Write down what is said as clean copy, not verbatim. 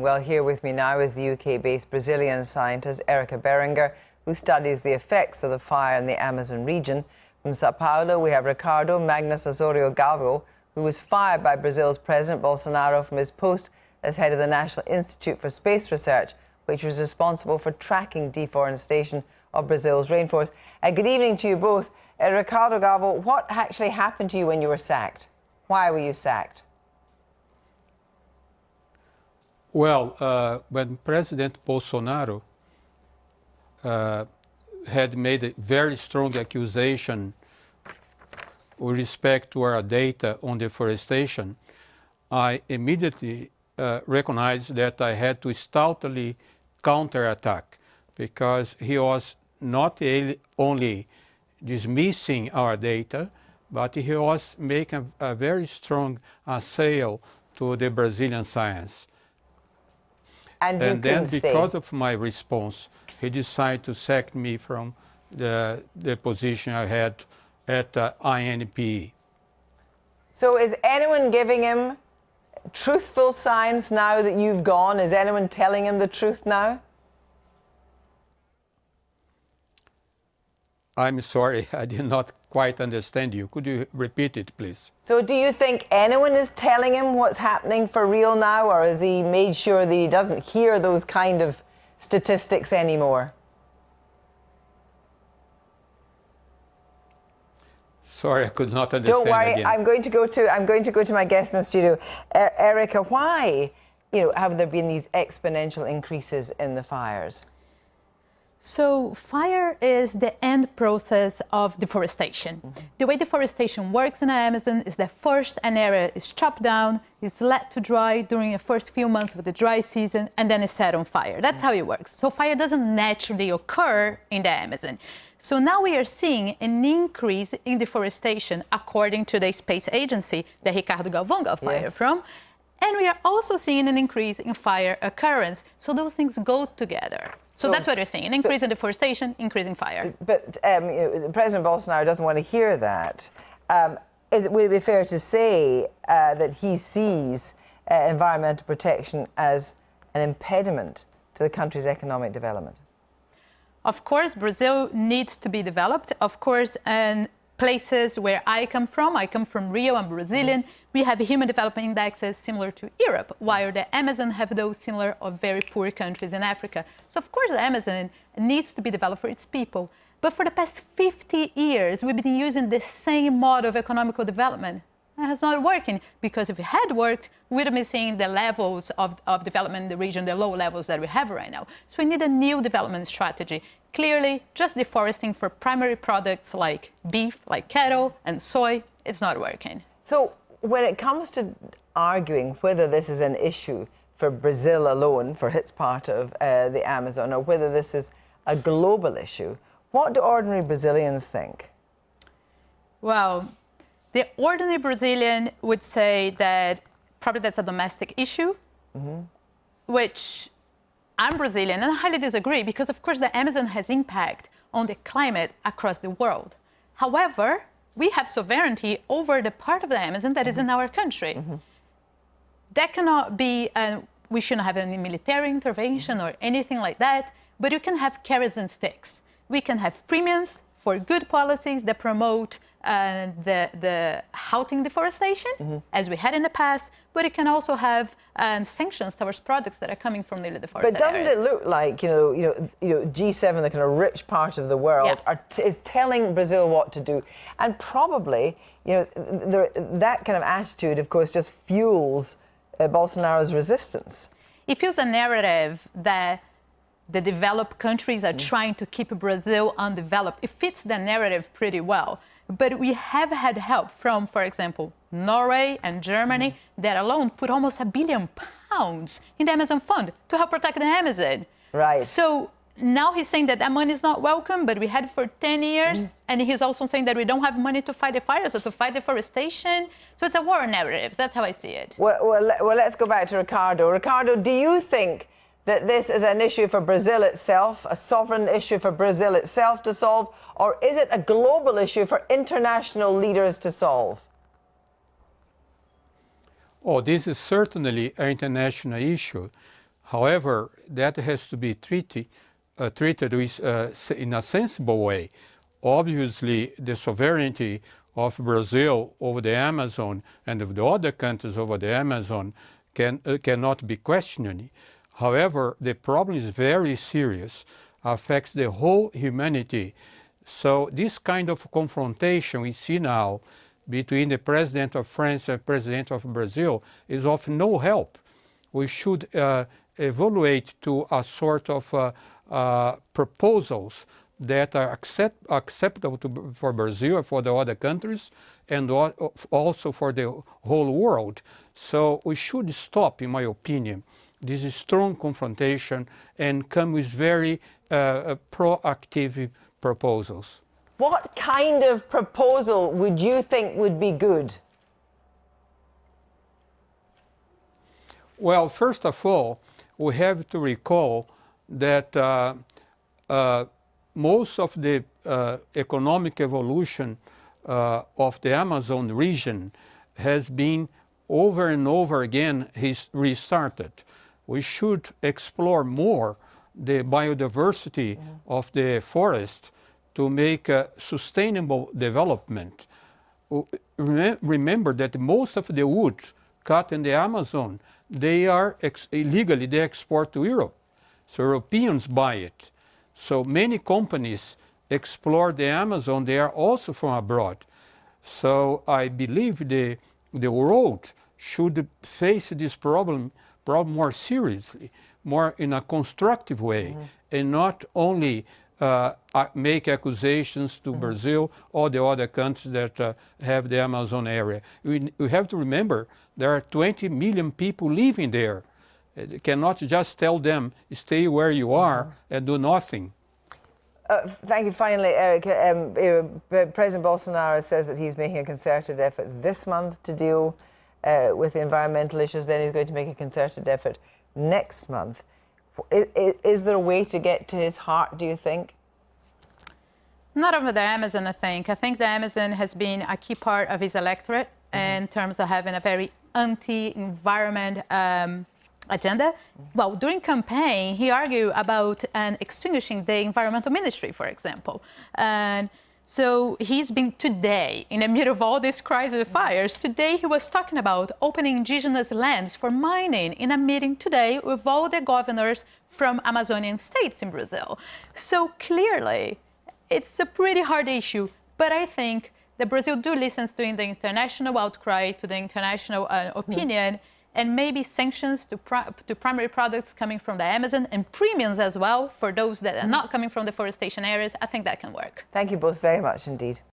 Well, here with me now is the UK-based Brazilian scientist Erica Berenguer, who studies the effects of the fire in the Amazon region. From Sao Paulo, we have Ricardo Magnus Osorio Galvo, who was fired by Brazil's President Bolsonaro from his post as head of the National Institute for Space Research, which was responsible for tracking deforestation of Brazil's rainforest. Good evening to you both. Ricardo Galvo, what actually happened to you when you were sacked? Why were you sacked? Well, when President Bolsonaro had made a very strong accusation with respect to our data on deforestation, I immediately recognized that I had to stoutly counterattack, because he was not only dismissing our data, but he was making a very strong assail to the Brazilian science. And then, because of my response, he decided to sack me from the position I had at INPE. So is anyone giving him truthful science now that you've gone? Is anyone telling him the truth now? I'm sorry, I did not quite understand you. Could you repeat it, please? So do you think anyone is telling him what's happening for real now, or has he made sure that he doesn't hear those kind of statistics anymore? Sorry, I could not understand. Don't worry, again. I'm going to go to my guest in the studio. Erica, why, have there been these exponential increases in the fires? So fire is the end process of deforestation. The way deforestation works in the Amazon is that first an area is chopped down, it's let to dry during the first few months of the dry season, and then it's set on fire. That's how it works. So fire doesn't naturally occur in the Amazon. So now we are seeing an increase in deforestation according to the space agency that Ricardo Galvão got fired from. And we are also seeing an increase in fire occurrence. So those things go together. So that's what we're seeing, an increase in deforestation, increasing fire. But President Bolsonaro doesn't want to hear that. Would it be fair to say that he sees environmental protection as an impediment to the country's economic development? Of course, Brazil needs to be developed. Of course, and places where I come from Rio, I'm Brazilian, we have human development indexes similar to Europe, while the Amazon have those similar or very poor countries in Africa. So of course the Amazon needs to be developed for its people. But for the past 50 years, we've been using the same model of economical development. And it's not working, because if it had worked, we'd have been seeing the levels of development in the region, the low levels that we have right now. So we need a new development strategy. Clearly, just deforesting for primary products like beef, like cattle and soy, it's not working. So when it comes to arguing whether this is an issue for Brazil alone, for its part of the Amazon, or whether this is a global issue, what do ordinary Brazilians think? Well, the ordinary Brazilian would say that probably that's a domestic issue, which I'm Brazilian and I highly disagree, because of course the Amazon has impact on the climate across the world. However, we have sovereignty over the part of the Amazon that is in our country. That cannot be, we shouldn't have any military intervention or anything like that, but you can have carrots and sticks. We can have premiums for good policies that promote the halting deforestation, as we had in the past, but it can also have sanctions towards products that are coming from the deforested But doesn't it look like G7, the kind of rich part of the world, is telling Brazil what to do, and probably that kind of attitude, of course, just fuels Bolsonaro's resistance. It fuels a narrative that the developed countries are trying to keep Brazil undeveloped. It fits the narrative pretty well. But we have had help from, for example, Norway and Germany, that alone put almost £1 billion in the Amazon Fund to help protect the Amazon. Right. So now he's saying that that money is not welcome, but we had it for 10 years. And he's also saying that we don't have money to fight the fires or to fight deforestation. So it's a war on narratives. That's how I see it. Well, let's go back to Ricardo. Ricardo, do you think that this is an issue for Brazil itself, a sovereign issue for Brazil itself to solve, or is it a global issue for international leaders to solve? Oh, this is certainly an international issue. However, that has to be treated with, in a sensible way. Obviously, the sovereignty of Brazil over the Amazon and of the other countries over the Amazon cannot be questioned. However, the problem is very serious, affects the whole humanity. So this kind of confrontation we see now between the President of France and President of Brazil is of no help. We should evaluate to a sort of proposals that are acceptable for Brazil and for the other countries, and also for the whole world. So we should stop, in my opinion, this strong confrontation and come with very proactive proposals. What kind of proposal would you think would be good? Well, first of all, we have to recall that most of the economic evolution of the Amazon region has been over and over again restarted. We should explore more the biodiversity of the forest to make a sustainable development. Remember that most of the wood cut in the Amazon, they are illegally, they export to Europe. So Europeans buy it. So many companies explore the Amazon, they are also from abroad. So I believe the world should face this problem more seriously, more in a constructive way, and not only make accusations to Brazil or the other countries that have the Amazon area. We have to remember there are 20 million people living there. You cannot just tell them, stay where you are and do nothing. Thank you. Finally, Erica, President Bolsonaro says that he's making a concerted effort this month to deal with the environmental issues. Then he's going to make a concerted effort next month. Is there a way to get to his heart, do you think? Not over the Amazon, I think. I think the Amazon has been a key part of his electorate in terms of having a very anti-environment agenda. Well, during campaign, he argued about extinguishing the environmental ministry, for example. And so he's been today, in the middle of all this crisis of fires, today he was talking about opening indigenous lands for mining in a meeting today with all the governors from Amazonian states in Brazil. So clearly, it's a pretty hard issue, but I think that Brazil do listen to the international outcry, to the international opinion, and maybe sanctions to primary products coming from the Amazon and premiums as well for those that are not coming from deforestation areas. I think that can work. Thank you both very much indeed.